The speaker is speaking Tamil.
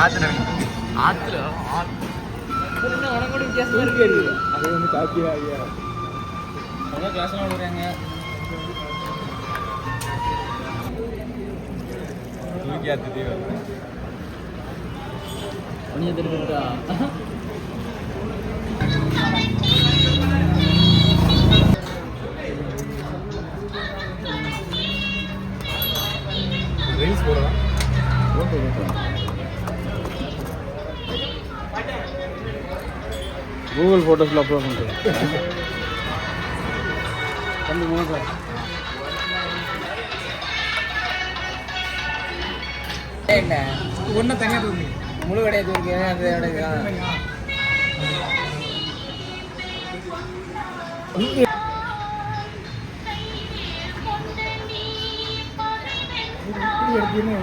ஆத்துல ஆத்துல உனக்கு கூட வித்தியாசமா இருக்கு. அது வந்து காப்பியா ஐயா அவங்க கிளாஸ்லாம் விடுறாங்க. தூக்கி ஆத்து ஒன்னிய திருப்பிட்டா ரீல்ஸ் போடலாம். கூகுள் ஃபோட்டோஸில் அப்லோட் பண்ணுறேன். தம்பி மூணு என்ன ஒன்றும் தனியாக தூக்கி முழு கடையை தூக்கி அது எடுத்துன்னு